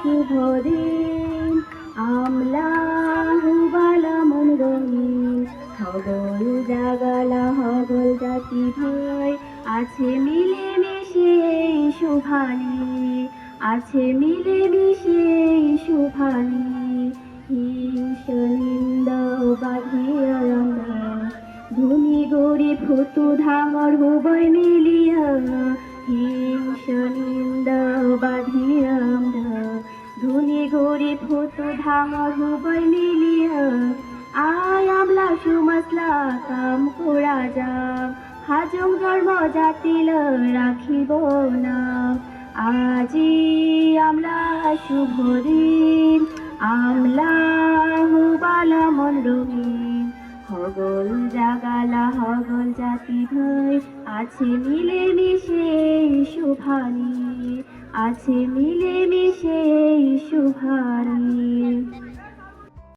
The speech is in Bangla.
শুভ দিন আমলা হুবালা মন রঙিন হগল জাগালা হগল জাতি ভাই আছে মিলে মিশে এই শুভানি আছে মিলে মিশে এই শুভানি হিংস নিন্দা বাঁধিয়া ধনী গরিব ফুতু ধাঙর হুবই মিলিয়া হিংস নিন্দা বাঁধিয়া ধনী গরিব ফুতু ধাঙর হুবই মিলিয়া আয় আমলা সুমসলা কাম করা যাম হাজং ধর্ম জাতিল রাখিব না আজি আমলা শুভ দিন আমলা হুবালা মন রঙিন হগল জাগালা হগল জাতি ভাই আছে মিলে মিশে শুভানি আছে মিলে মিশে শুভানি।